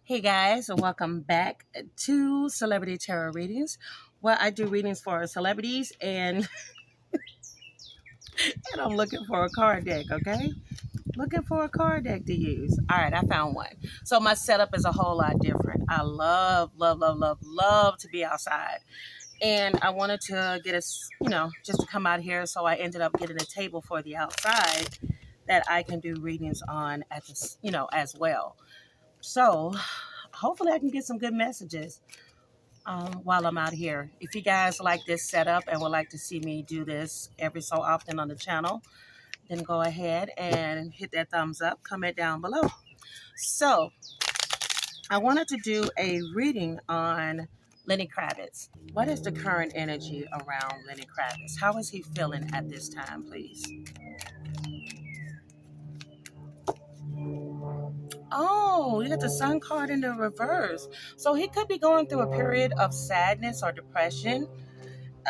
Hey guys, and welcome back to Celebrity Tarot Readings, where I do readings for celebrities and I'm looking for a card deck, okay? Looking for a card deck to use. All right, I found one. So my setup is a whole lot different. I love to be outside. And I wanted to get us, just to come out here. So I ended up getting a table for the outside that I can do readings on at this, as well. So hopefully I can get some good messages while I'm out here. If you guys like this setup and would like to see me do this every so often on the channel, then go ahead and hit that thumbs up, comment down below. So I wanted to do a reading on Lenny Kravitz. What is the current energy around Lenny Kravitz? How is he feeling at this time, please? Oh, you got the Sun card in the reverse. So he could be going through a period of sadness or depression.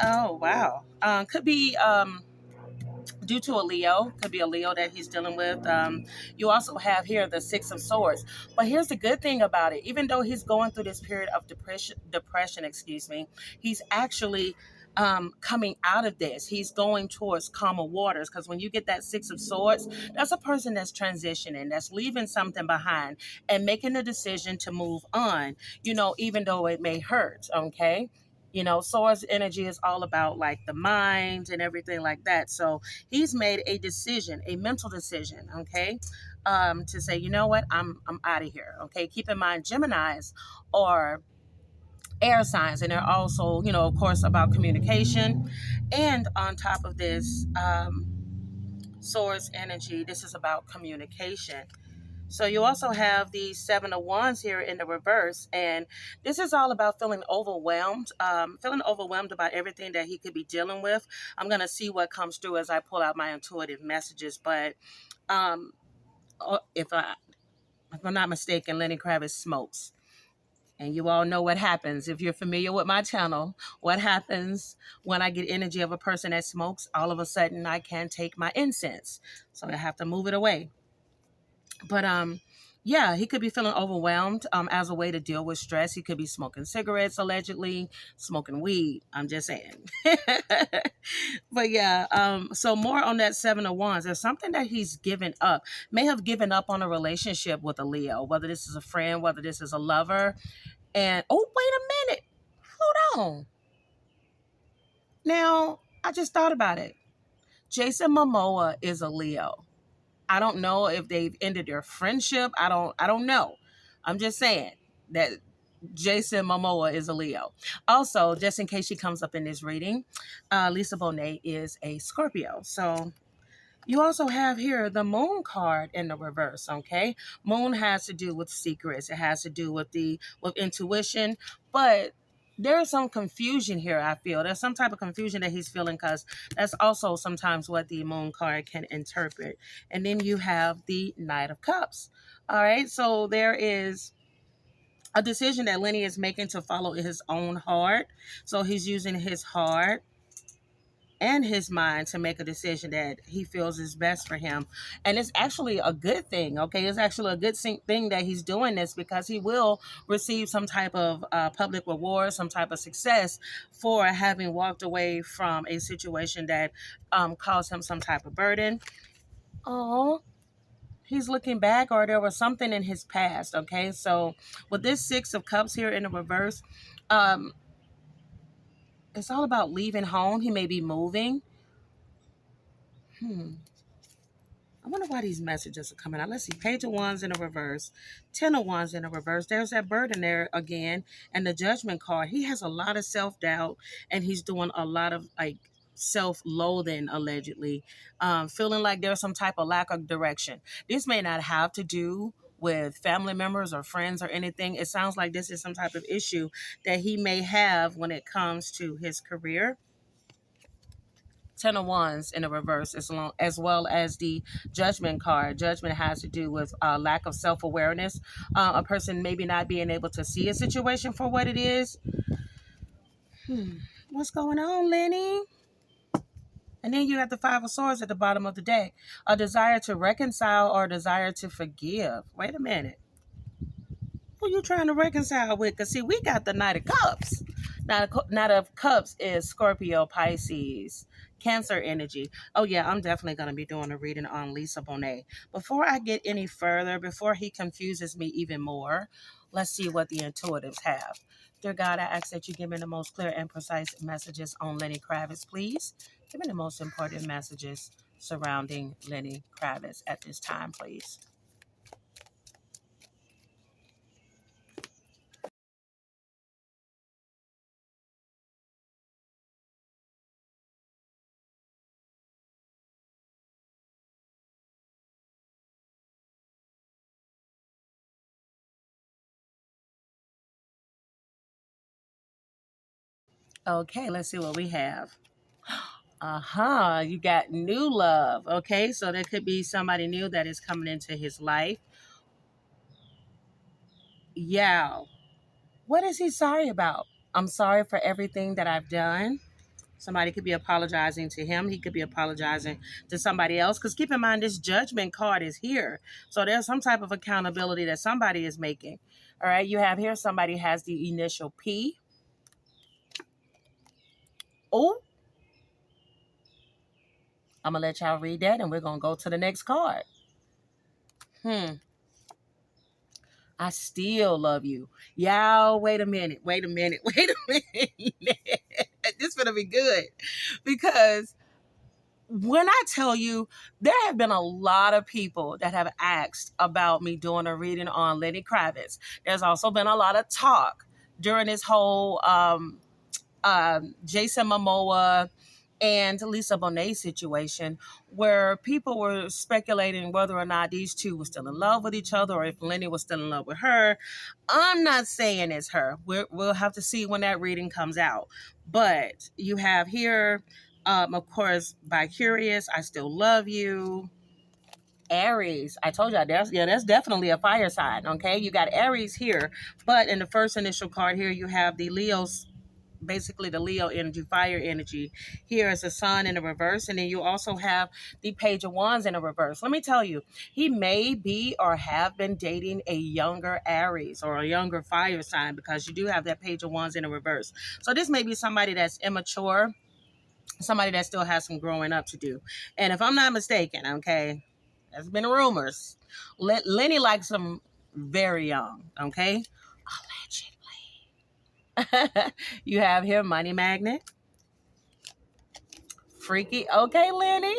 Oh, wow. Could be due to a Leo. Could be a Leo that he's dealing with. You also have here the Six of Swords. But here's the good thing about it. Even though he's going through this period of depression, he's actually coming out of this. He's going towards calmer waters, because when you get that Six of Swords, that's a person that's transitioning, that's leaving something behind and making a decision to move on, even though it may hurt, okay? Swords energy is all about like the mind and everything like that. So he's made a decision, a mental decision, okay, to say, you know what, I'm out of here. Okay, keep in mind, Geminis are air signs, and they're also, of course, about communication. And on top of this, Swords energy, this is about communication. So you also have the Seven of Wands here in the reverse, and this is all about feeling overwhelmed about everything that he could be dealing with. I'm going to see what comes through as I pull out my intuitive messages, but um, if I'm not mistaken, Lenny Kravitz smokes. And you all know what happens. If you're familiar with my channel, what happens when I get energy of a person that smokes, all of a sudden I can't take my incense. So I have to move it away. But yeah, he could be feeling overwhelmed as a way to deal with stress. He could be smoking cigarettes, allegedly smoking weed. I'm just saying. But yeah, so more on that Seven of Wands. There's something that he's given up, may have given up on a relationship with a Leo, whether this is a friend, whether this is a lover. And oh, wait a minute, hold on. Now I just thought about it. Jason Momoa is a Leo. I don't know if they've ended their friendship. I don't know. I'm just saying that Jason Momoa is a Leo. Also, just in case she comes up in this reading, Lisa Bonet is a Scorpio. So you also have here the Moon card in the reverse, okay? Moon has to do with secrets. It has to do with intuition, but there's some confusion here, I feel. There's some type of confusion that he's feeling, because that's also sometimes what the Moon card can interpret. And then you have the Knight of Cups. All right, so there is a decision that Lenny is making to follow his own heart. So he's using his heart and his mind to make a decision that he feels is best for him. And it's actually a good thing, okay? It's actually a good thing that he's doing this, because he will receive some type of public reward, some type of success for having walked away from a situation that caused him some type of burden. Oh, he's looking back, or there was something in his past, okay? So with this Six of Cups here in the reverse, it's all about leaving home. He may be moving. I wonder why these messages are coming out. Let's see. Page of Wands in the reverse. 10 of Wands in the reverse. There's that bird in there again. And the Judgment card. He has a lot of self-doubt. And he's doing a lot of like self-loathing, allegedly. Feeling like there's some type of lack of direction. This may not have to do with family members or friends or anything. It sounds like this is some type of issue that he may have when it comes to his career. 10 of Wands in the reverse, as well as the Judgment card. Judgment has to do with lack of self-awareness. A person maybe not being able to see a situation for what it is. What's going on, Lenny? And then you have the Five of Swords at the bottom of the deck. A desire to reconcile or a desire to forgive. Wait a minute. Who you trying to reconcile with? Because, see, we got the Knight of Cups. Knight of Cups is Scorpio, Pisces, Cancer energy. Oh, yeah, I'm definitely going to be doing a reading on Lisa Bonet. Before I get any further, before he confuses me even more, let's see what the intuitives have. Dear God, I ask that you give me the most clear and precise messages on Lenny Kravitz, please. Give me the most important messages surrounding Lenny Kravitz at this time, please. Okay, let's see what we have. You got new love. Okay, so there could be somebody new that is coming into his life. Yeah. What is he sorry about? I'm sorry for everything that I've done. Somebody could be apologizing to him. He could be apologizing to somebody else. Because keep in mind, this judgment card is here. So there's some type of accountability that somebody is making. All right, you have here somebody has the initial P. Oh, I'm going to let y'all read that and we're going to go to the next card. I still love you. Y'all, wait a minute. Wait a minute. Wait a minute. This is going to be good. Because when I tell you, there have been a lot of people that have asked about me doing a reading on Lenny Kravitz. There's also been a lot of talk during this whole Jason Momoa and Lisa Bonet situation, where people were speculating whether or not these two were still in love with each other or if Lenny was still in love with her. I'm not saying it's her. We'll have to see when that reading comes out. But you have here, of course, by Curious, I Still Love You. Aries, I told you that's definitely a fire sign. Okay, you got Aries here, but in the first initial card here, you have the Leos, basically the Leo energy, fire energy. Here is the Sun in the reverse, and then you also have the Page of Wands in the reverse. Let me tell you, he may be or have been dating a younger Aries or a younger fire sign, because you do have that Page of Wands in the reverse. So this may be somebody that's immature, somebody that still has some growing up to do. And if I'm not mistaken, okay, there's been rumors, Lenny likes them very young, okay? You have here Money Magnet. Freaky. Okay, Lenny.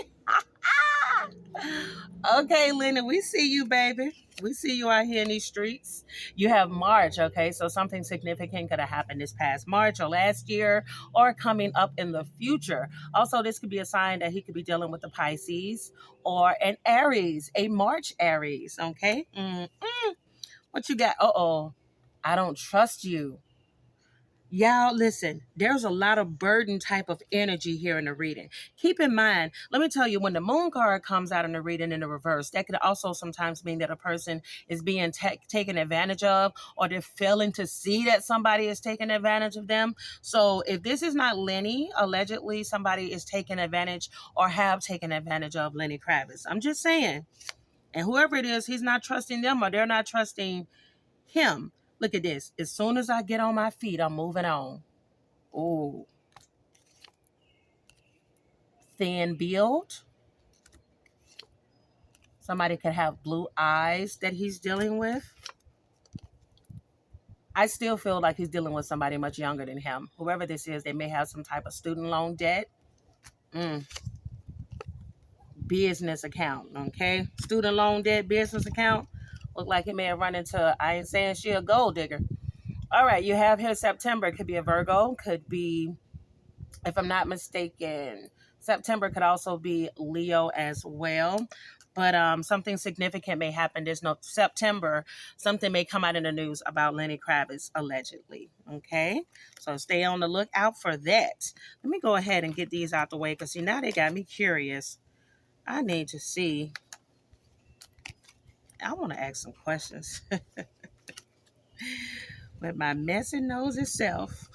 Okay, Lenny, we see you, baby. We see you out here in these streets. You have March, okay? So something significant could have happened this past March or last year or coming up in the future. Also, this could be a sign that he could be dealing with the Pisces or an Aries, a March Aries, okay? What you got? Uh-oh. I don't trust you. Y'all, listen, there's a lot of burden type of energy here in the reading. Keep in mind, let me tell you, when the moon card comes out in the reading in the reverse, that could also sometimes mean that a person is being taken advantage of, or they're failing to see that somebody is taking advantage of them. So if this is not Lenny, allegedly somebody is taking advantage or have taken advantage of Lenny Kravitz. I'm just saying. And whoever it is, he's not trusting them or they're not trusting him. Look at this. As soon as I get on my feet, I'm moving on. Oh. Thin build. Somebody could have blue eyes that he's dealing with. I still feel like he's dealing with somebody much younger than him. Whoever this is, they may have some type of student loan debt. Business account, okay? Student loan debt, business account. Look like he may have run into, I ain't saying she a gold digger. All right, you have here September. Could be a Virgo. Could be, if I'm not mistaken, September could also be Leo as well. But something significant may happen this September. Something may come out in the news about Lenny Kravitz, allegedly. Okay? So stay on the lookout for that. Let me go ahead and get these out the way, because see, now they got me curious. I need to see. I want to ask some questions. With my messy nose itself.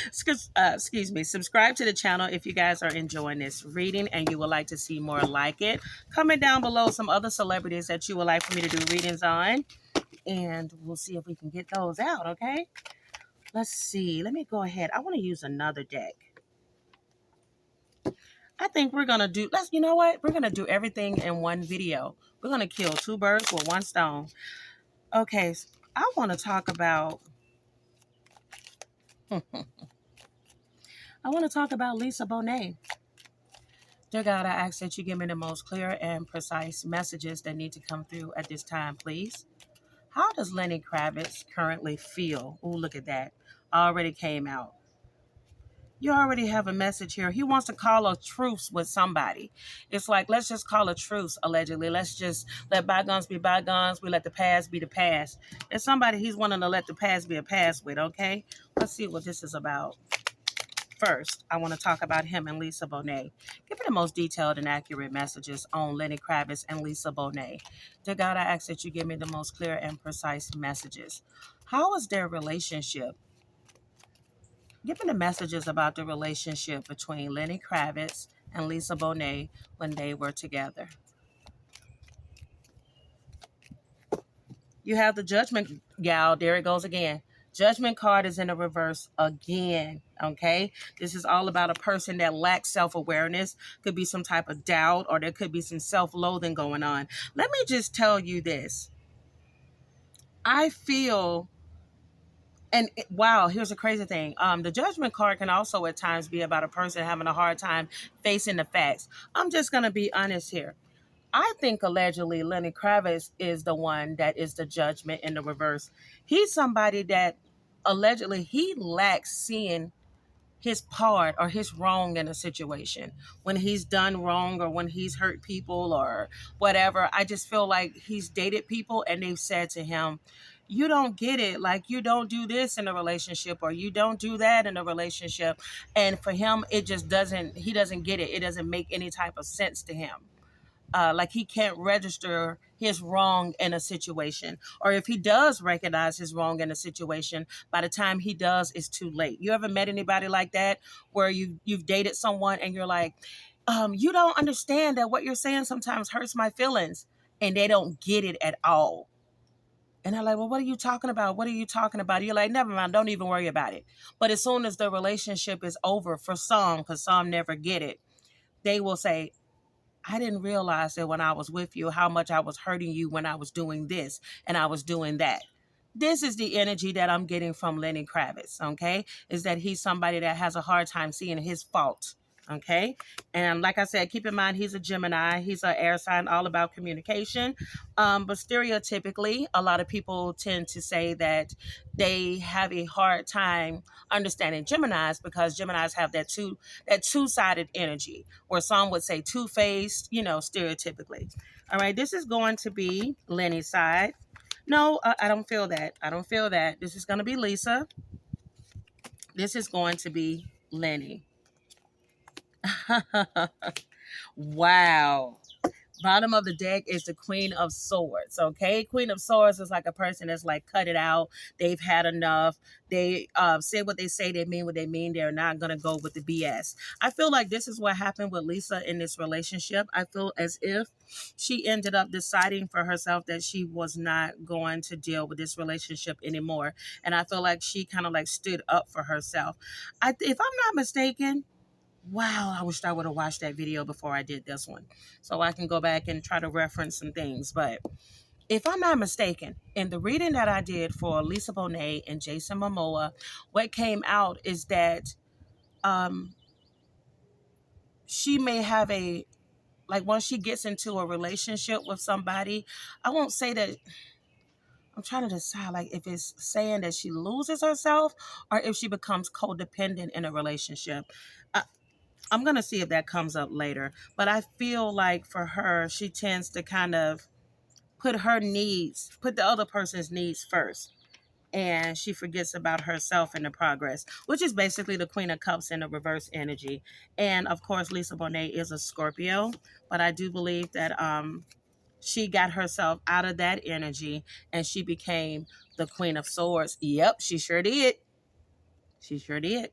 Excuse me. Subscribe to the channel if you guys are enjoying this reading and you would like to see more like it. Comment down below some other celebrities that you would like for me to do readings on. And we'll see if we can get those out, okay? Let's see. Let me go ahead. I want to use another deck. I think we're going to do, you know what? We're going to do everything in one video. We're going to kill two birds with one stone. Okay, so I want to talk about, Lisa Bonet. Dear God, I ask that you give me the most clear and precise messages that need to come through at this time, please. How does Lenny Kravitz currently feel? Oh, look at that. Already came out. You already have a message here. He wants to call a truce with somebody. It's like, let's just call a truce, allegedly. Let's just let bygones be bygones. We let the past be the past. There's somebody he's wanting to let the past be a past with, okay? Let's see what this is about. First, I want to talk about him and Lisa Bonet. Give me the most detailed and accurate messages on Lenny Kravitz and Lisa Bonet. Dear God, I ask that you give me the most clear and precise messages. How is their relationship? Give me the messages about the relationship between Lenny Kravitz and Lisa Bonet when they were together. You have the Judgment gal. There it goes again. Judgment card is in the reverse again, okay? This is all about a person that lacks self-awareness. Could be some type of doubt, or there could be some self-loathing going on. Let me just tell you this. I feel, and wow, here's a crazy thing. The Judgment card can also at times be about a person having a hard time facing the facts. I'm just going to be honest here. I think allegedly Lenny Kravitz is the one that is the judgment in the reverse. He's somebody that allegedly he lacks seeing his part or his wrong in a situation. When he's done wrong or when he's hurt people or whatever, I just feel like he's dated people and they've said to him, you don't get it. Like, you don't do this in a relationship or you don't do that in a relationship. And for him, it just doesn't, he doesn't get it. It doesn't make any type of sense to him. Like he can't register his wrong in a situation. Or if he does recognize his wrong in a situation, by the time he does, it's too late. You ever met anybody like that where you've dated someone and you're like, you don't understand that what you're saying sometimes hurts my feelings, and they don't get it at all. And they're like, well, what are you talking about? What are you talking about? You're like, never mind, don't even worry about it. But as soon as the relationship is over, for some, because some never get it, they will say, I didn't realize that when I was with you, how much I was hurting you when I was doing this and I was doing that. This is the energy that I'm getting from Lenny Kravitz, okay? Is that he's somebody that has a hard time seeing his fault, okay? And like I said, keep in mind, he's a Gemini. He's an air sign, all about communication. But stereotypically, a lot of people tend to say that they have a hard time understanding Geminis because Geminis have that two-sided energy, where some would say two-faced, stereotypically. All right, this is going to be Lenny's side. No, I don't feel that. I don't feel that. This is going to be Lisa. This is going to be Lenny. Wow. Bottom of the deck is the Queen of Swords, okay? Queen of Swords is like a person that's like, cut it out. They've had enough. They say what they say. They mean what they mean. They're not going to go with the BS. I feel like this is what happened with Lisa in this relationship. I feel as if she ended up deciding for herself that she was not going to deal with this relationship anymore. And I feel like she kind of like stood up for herself. If I'm not mistaken, wow, I wish I would have watched that video before I did this one, so I can go back and try to reference some things. But if I'm not mistaken, in the reading that I did for Lisa Bonet and Jason Momoa, what came out is that she may have once she gets into a relationship with somebody, I won't say that, I'm trying to decide like if it's saying that she loses herself or if she becomes codependent in a relationship. I'm going to see if that comes up later. But I feel like for her, she tends to kind of put the other person's needs first. And she forgets about herself in the progress, which is basically the Queen of Cups in the reverse energy. And of course, Lisa Bonet is a Scorpio. But I do believe that she got herself out of that energy and she became the Queen of Swords. Yep, she sure did. She sure did.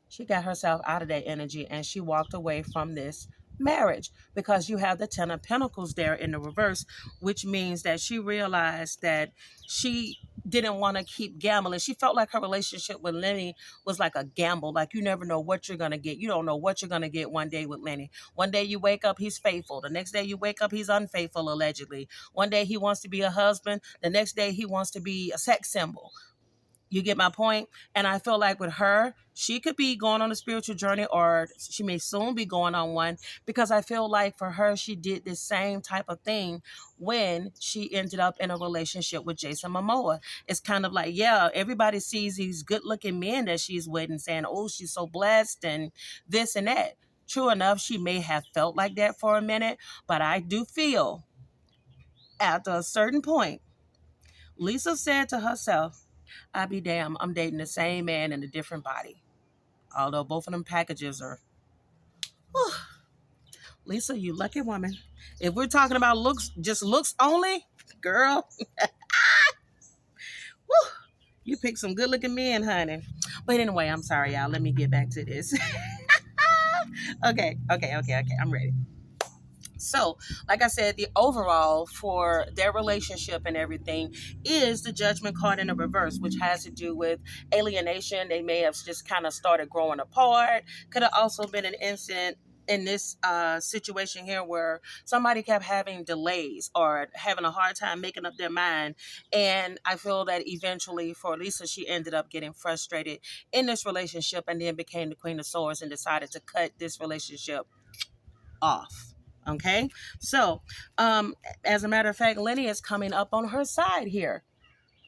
She got herself out of that energy and she walked away from this marriage, because you have the Ten of Pentacles there in the reverse, which means that she realized that she didn't want to keep gambling. She felt like her relationship with Lenny was like a gamble. Like, you never know what you're going to get. You don't know what you're going to get one day with Lenny. One day you wake up, he's faithful. The next day you wake up, he's unfaithful, allegedly. One day he wants to be a husband. The next day he wants to be a sex symbol. You get my point? And I feel like with her, she could be going on a spiritual journey, or she may soon be going on one, because I feel like for her, she did the same type of thing when she ended up in a relationship with Jason Momoa. It's kind of like, yeah, everybody sees these good looking men that she's with and saying, oh, she's so blessed and this and that. True enough, she may have felt like that for a minute, but I do feel after a certain point, Lisa said to herself, I be damn, I'm dating the same man in a different body. Although both of them packages are, whew. Lisa, you lucky woman. If we're talking about looks, just looks only, girl, whew, you pick some good looking men, honey. But anyway, I'm sorry, y'all. Let me get back to this. Okay. I'm ready. So, like I said, the overall for their relationship and everything is the Judgment card in the reverse, which has to do with alienation. They may have just kind of started growing apart. Could have also been an incident in this situation here where somebody kept having delays or having a hard time making up their mind. And I feel that eventually for Lisa, she ended up getting frustrated in this relationship and then became the Queen of Swords and decided to cut this relationship off. Okay, so as a matter of fact, Lenny is coming up on her side here.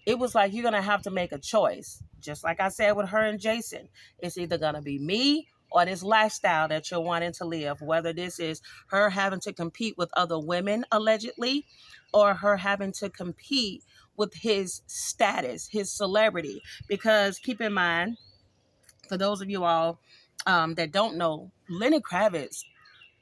It was like, you're gonna have to make a choice, just like I said with her and Jason. It's either gonna be me or this lifestyle that you're wanting to live, whether this is her having to compete with other women allegedly, or her having to compete with his status, his celebrity. Because keep in mind, for those of you all that don't know, Lenny Kravitz,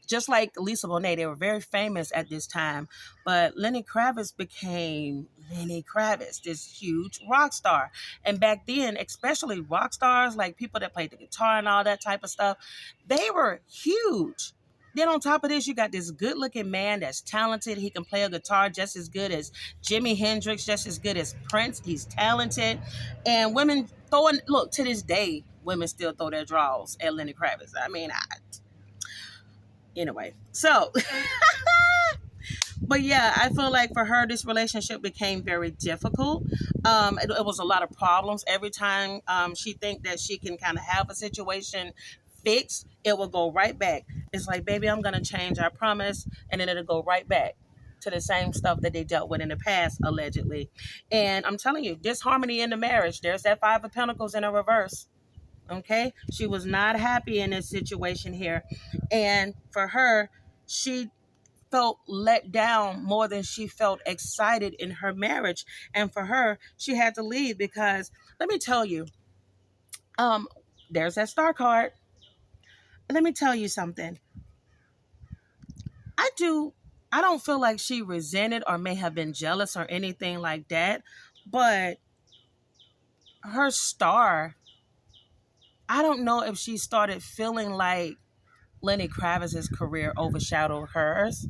just like Lisa Bonet, they were very famous at this time. But Lenny Kravitz became Lenny Kravitz, this huge rock star. And back then, especially rock stars, like people that played the guitar and all that type of stuff, they were huge. Then on top of this, you got this good looking man that's talented. He can play a guitar just as good as Jimi Hendrix, just as good as Prince. He's talented. And women throwing, look, to this day, women still throw their draws at Lenny Kravitz. I mean, anyway, so but yeah, I feel like for her, this relationship became very difficult. It was a lot of problems every time she think that she can kind of have a situation fixed, it will go right back. It's like, baby, I'm gonna change, I promise. And then it'll go right back to the same stuff that they dealt with in the past, allegedly. And I'm telling you, disharmony in the marriage, there's that Five of Pentacles in a reverse. Okay, she was not happy in this situation here, and for her, she felt let down more than she felt excited in her marriage. And for her, she had to leave because, let me tell you, there's that star card. Let me tell you something. I don't feel like she resented or may have been jealous or anything like that, but her star, I don't know if she started feeling like Lenny Kravitz's career overshadowed hers,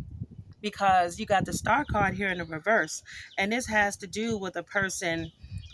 because you got the star card here in the reverse. And this has to do with a person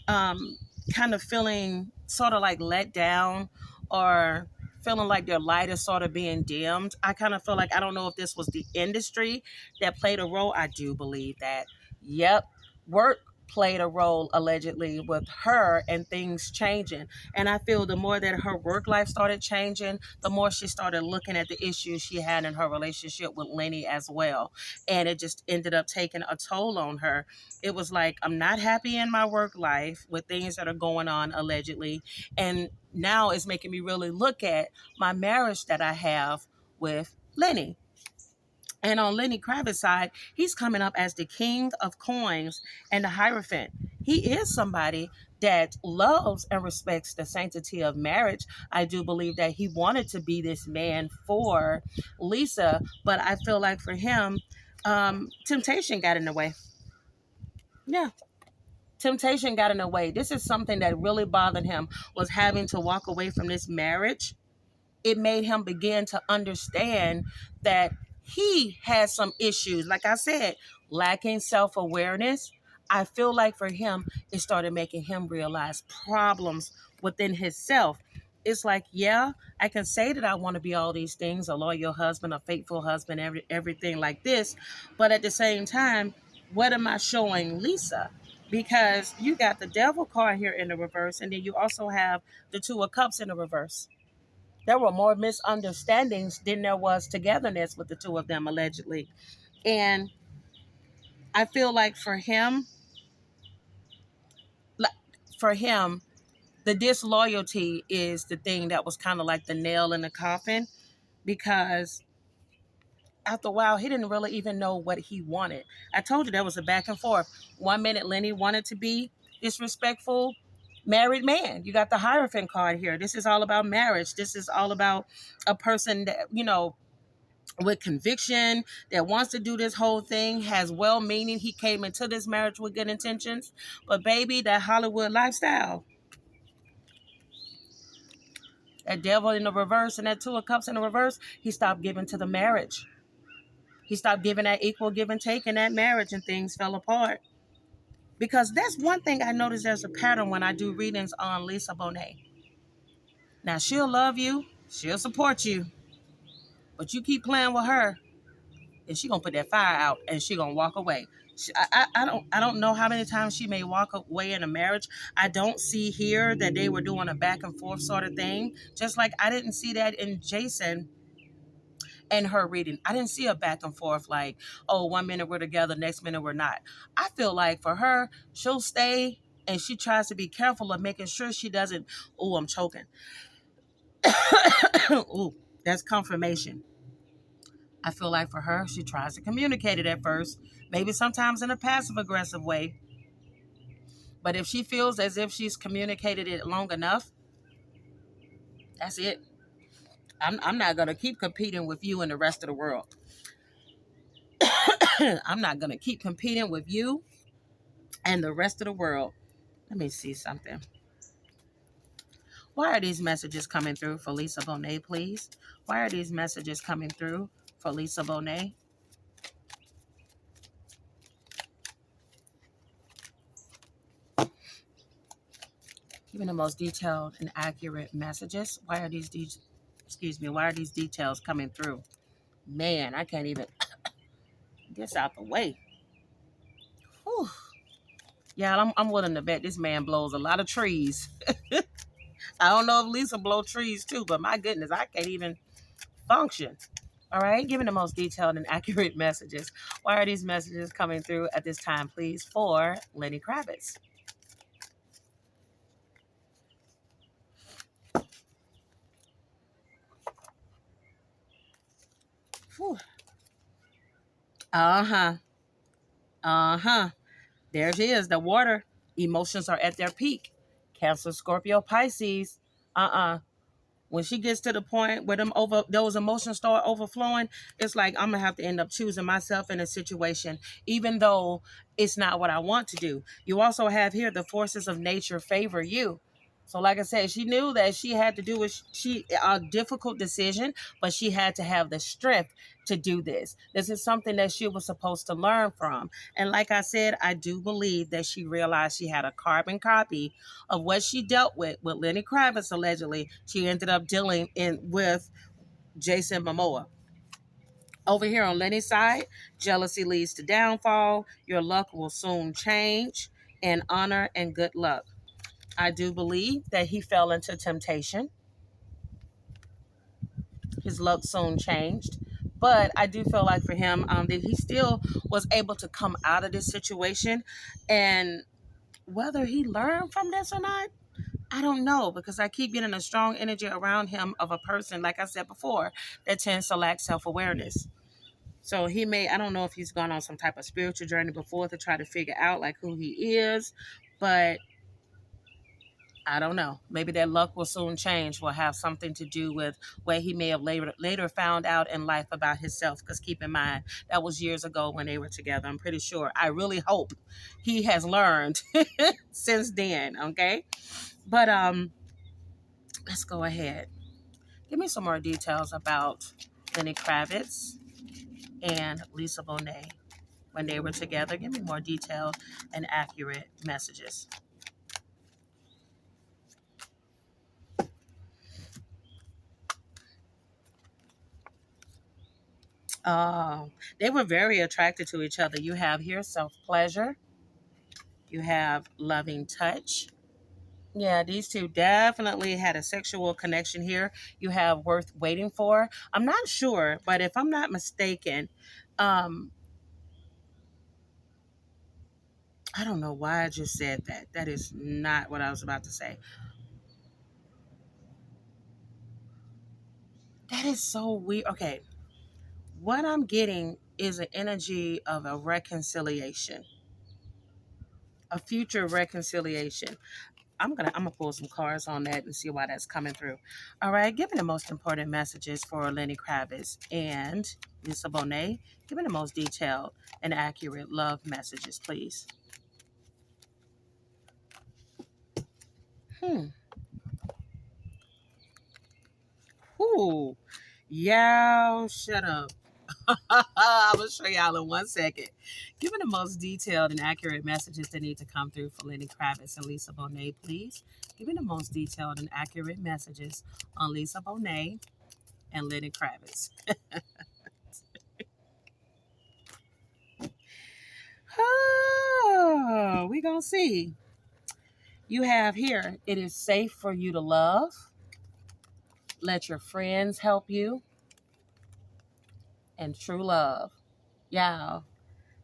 kind of feeling sort of like let down, or feeling like their light is sort of being dimmed. I kind of feel like, I don't know if this was the industry that played a role. I do believe that. Yep. Work played a role allegedly with her and things changing. And I feel the more that her work life started changing, the more she started looking at the issues she had in her relationship with Lenny as well. And it just ended up taking a toll on her. It was like, I'm not happy in my work life with things that are going on allegedly. And now it's making me really look at my marriage that I have with Lenny. And on Lenny Kravitz's side, he's coming up as the King of Coins and the Hierophant. He is somebody that loves and respects the sanctity of marriage. I do believe that he wanted to be this man for Lisa, but I feel like for him, temptation got in the way. Yeah. Temptation got in the way. This is something that really bothered him, was having to walk away from this marriage it made him begin to understand that he had some issues. Like I said, lacking self-awareness. I feel like for him, it started making him realize problems within himself. It's like, yeah, I can say that I want to be all these things, a loyal husband, a faithful husband, everything like this. But at the same time, what am I showing Lisa? Because you got the devil card here in the reverse, and then you also have the two of cups in the reverse. There were more misunderstandings than there was togetherness with the two of them, allegedly. And I feel like for him, the disloyalty is the thing that was kind of like the nail in the coffin, because after a while, he didn't really even know what he wanted. I told you there was a back and forth. 1 minute, Lenny wanted to be disrespectful, married man. You got the Hierophant card here. This is all about marriage. This is all about a person that, with conviction, that wants to do this whole thing, has well meaning. He came into this marriage with good intentions. But baby, that Hollywood lifestyle, that devil in the reverse and that two of cups in the reverse, he stopped giving to the marriage. He stopped giving that equal give and take in that marriage, and things fell apart. Because that's one thing I noticed, there's a pattern when I do readings on Lisa Bonet. Now, she'll love you, she'll support you, but you keep playing with her, and she gonna put that fire out, and she gonna walk away. I don't know how many times she may walk away in a marriage. I don't see here that they were doing a back and forth sort of thing. Just like I didn't see that in Jason and her reading. I didn't see a back and forth like, oh, 1 minute we're together, next minute we're not. I feel like for her, she'll stay, and she tries to be careful of making sure she doesn't. Oh, I'm choking. Ooh, that's confirmation. I feel like for her, she tries to communicate it at first, maybe sometimes in a passive aggressive way. But if she feels as if she's communicated it long enough, that's it. I'm not going to keep competing with you and the rest of the world. I'm not going to keep competing with you and the rest of the world. Let me see something. Why are these messages coming through for Lisa Bonet, please? Why are these messages coming through for Lisa Bonet? Even the most detailed and accurate messages. Why are these details coming through? Man, I can't even get this out the way. Whew. Yeah, I'm willing to bet this man blows a lot of trees. I don't know if Lisa blow trees too, but my goodness, I can't even function. All right, giving the most detailed and accurate messages. Why are these messages coming through at this time, please, for Lenny Kravitz? Whew. Uh-huh. Uh-huh. There she is, the water. Emotions are at their peak. Cancer, Scorpio, Pisces. When she gets to the point where those emotions start overflowing, it's like I'm gonna have to end up choosing myself in a situation, even though it's not what I want to do. You also have here the forces of nature favor you. So, like I said, she knew that she had to do a difficult decision, but she had to have the strength to do this. This is something that she was supposed to learn from. And like I said, I do believe that she realized she had a carbon copy of what she dealt with Lenny Kravitz, allegedly. She ended up dealing with Jason Momoa. Over here on Lenny's side, jealousy leads to downfall. Your luck will soon change, and honor and good luck. I do believe that he fell into temptation. His luck soon changed. But I do feel like for him that he still was able to come out of this situation. And whether he learned from this or not, I don't know, because I keep getting a strong energy around him of a person, like I said before, that tends to lack self-awareness. So I don't know if he's gone on some type of spiritual journey before to try to figure out like who he is, but I don't know. Maybe that luck will soon change, will have something to do with what he may have later found out in life about himself. Because keep in mind, that was years ago when they were together. I'm pretty sure. I really hope he has learned since then, okay? But let's go ahead. Give me some more details about Lenny Kravitz and Lisa Bonet when they were together. Give me more detailed and accurate messages. They were very attracted to each other. You have here self-pleasure. You have loving touch. Yeah, these two definitely had a sexual connection here. You have worth waiting for. I'm not sure, but if I'm not mistaken, um, I don't know why I just said that. That is not what I was about to say. That is so weird. Okay, what I'm getting is an energy of a reconciliation, a future reconciliation. I'm gonna pull some cards on that and see why that's coming through. All right, give me the most important messages for Lenny Kravitz and Lisa Bonet. Give me the most detailed and accurate love messages, please. Hmm. Ooh. Y'all, shut up. I'm gonna show y'all in 1 second. Give me the most detailed and accurate messages that need to come through for Lenny Kravitz and Lisa Bonet, please. Give me the most detailed and accurate messages on Lisa Bonet and Lenny Kravitz. Oh, we gonna see. You have here, it is safe for you to love. Let your friends help you. And true love. Yeah.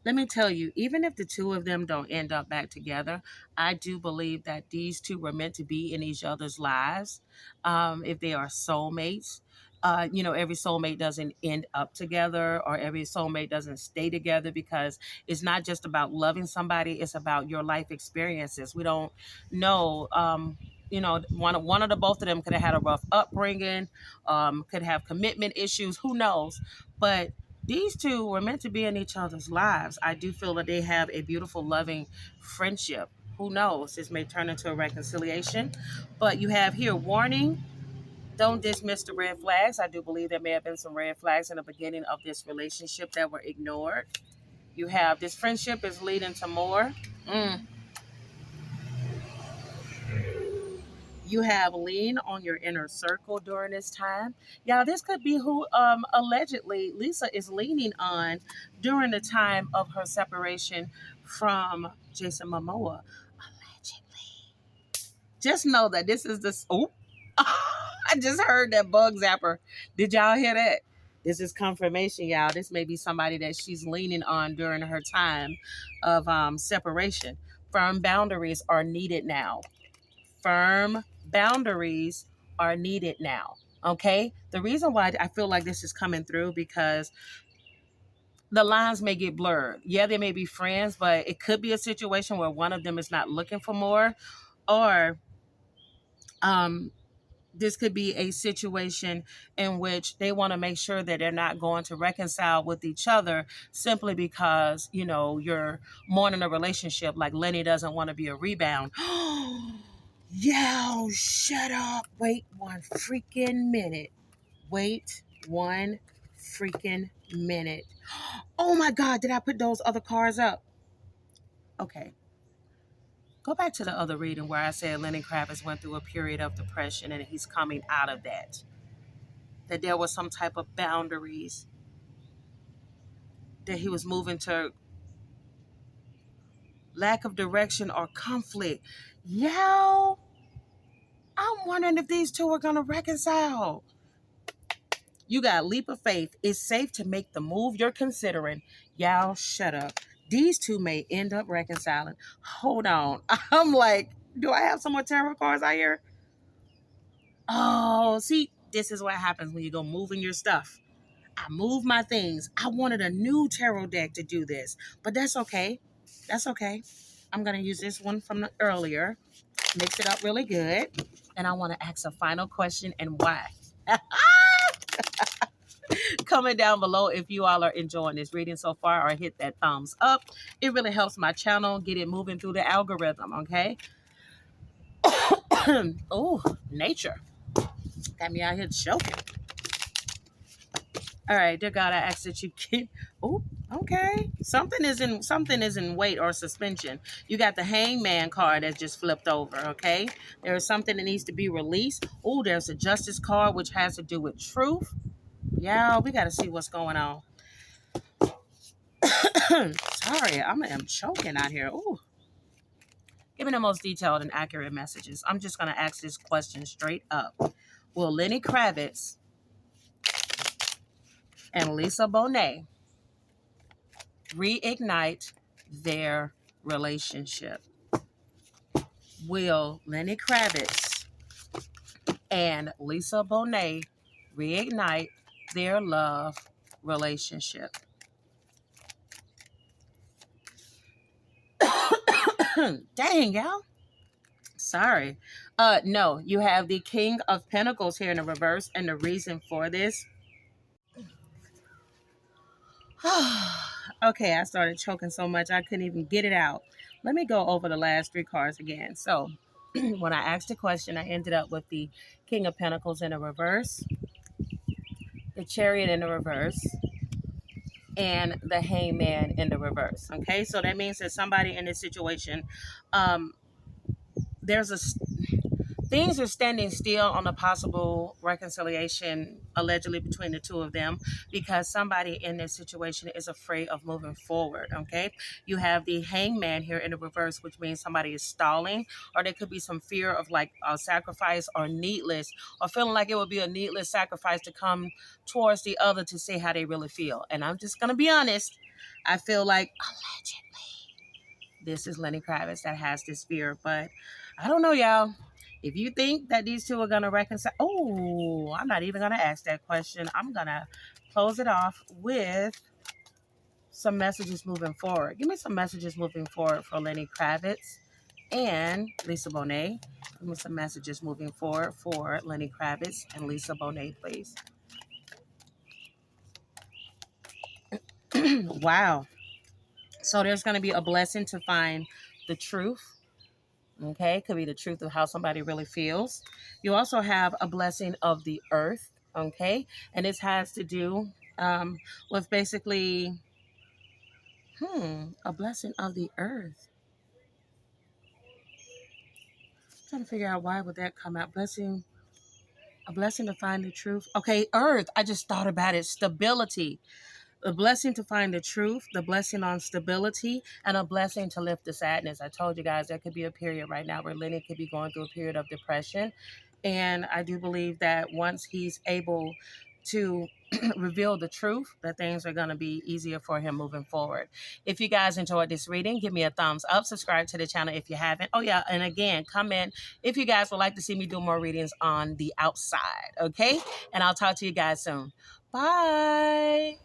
Let me tell you, even if the two of them don't end up back together, I do believe that these two were meant to be in each other's lives. If they are soulmates, every soulmate doesn't end up together, or every soulmate doesn't stay together, because it's not just about loving somebody, it's about your life experiences. We don't know. One of the both of them could have had a rough upbringing, could have commitment issues. Who knows? But these two were meant to be in each other's lives. I do feel that they have a beautiful, loving friendship. Who knows? This may turn into a reconciliation. But you have here warning. Don't dismiss the red flags. I do believe there may have been some red flags in the beginning of this relationship that were ignored. You have this friendship is leading to more. You have lean on your inner circle during this time. Y'all, this could be who allegedly Lisa is leaning on during the time of her separation from Jason Momoa. Allegedly. Just know that this is the oh, I just heard that bug zapper. Did y'all hear that? This is confirmation, y'all. This may be somebody that she's leaning on during her time of separation. Firm boundaries are needed now. Firm boundaries are needed now. Okay. The reason why I feel like this is coming through, because the lines may get blurred. Yeah, they may be friends, but it could be a situation where one of them is not looking for more, or um, this could be a situation in which they want to make sure that they're not going to reconcile with each other simply because, you're mourning a relationship. Like Lenny doesn't want to be a rebound. Yo, shut up. Wait one freaking minute. Wait one freaking minute. Oh my God, did I put those other cards up? Okay. Go back to the other reading where I said Lenny Kravitz went through a period of depression and he's coming out of that. That there was some type of boundaries. That he was moving to lack of direction or conflict. Yo, I'm wondering if these two are going to reconcile. You got leap of faith. It's safe to make the move you're considering. Y'all, shut up. These two may end up reconciling. Hold on. I'm like, do I have some more tarot cards out here? Oh, see, this is what happens when you go moving your stuff. I move my things. I wanted a new tarot deck to do this, but that's okay. That's okay. I'm going to use this one from the earlier. Mix it up really good. And I want to ask a final question and why. Comment down below if you all are enjoying this reading so far, or hit that thumbs up. It really helps my channel get it moving through the algorithm, okay? Oh, nature. Got me out here choking. All right, dear God, I ask that you keep. Oh, okay. Something is in wait or suspension. You got the Hangman card that just flipped over. Okay, there is something that needs to be released. Oh, there's a Justice card which has to do with truth. Yeah, we got to see what's going on. Sorry, I'm choking out here. Oh, give me the most detailed and accurate messages. I'm just gonna ask this question straight up. Will Lenny Kravitz and Lisa Bonet reignite their relationship? Will Lenny Kravitz and Lisa Bonet reignite their love relationship? Dang, y'all. Sorry. No, you have the King of Pentacles here in the reverse, and the reason for this. Okay, I started choking so much I couldn't even get it out. Let me go over the last 3 cards again. So, when I asked the question, I ended up with the King of Pentacles in the reverse, the Chariot in the reverse, and the Hangman in the reverse. Okay, so that means that somebody in this situation, there's a things are standing still on a possible reconciliation allegedly between the two of them because somebody in this situation is afraid of moving forward. Okay, you have the Hangman here in the reverse, which means somebody is stalling, or there could be some fear of like a sacrifice or needless, or feeling like it would be a needless sacrifice to come towards the other to say how they really feel. And I'm just gonna be honest, I feel like allegedly this is Lenny Kravitz that has this fear, but I don't know, y'all. If you think that these two are going to reconcile, oh, I'm not even going to ask that question. I'm going to close it off with some messages moving forward. Give me some messages moving forward for Lenny Kravitz and Lisa Bonet. Give me some messages moving forward for Lenny Kravitz and Lisa Bonet, please. Wow. So there's going to be a blessing to find the truth. Okay, could be the truth of how somebody really feels. You also have a blessing of the earth. Okay, and this has to do with basically, a blessing of the earth. I'm trying to figure out why would that come out. A blessing to find the truth. Okay, earth. I just thought about it. Stability. A blessing to find the truth, the blessing on stability, and a blessing to lift the sadness. I told you guys there could be a period right now where Lenny could be going through a period of depression. And I do believe that once he's able to reveal the truth, that things are going to be easier for him moving forward. If you guys enjoyed this reading, give me a thumbs up. Subscribe to the channel if you haven't. Oh, yeah. And again, comment if you guys would like to see me do more readings on the outside. Okay. And I'll talk to you guys soon. Bye.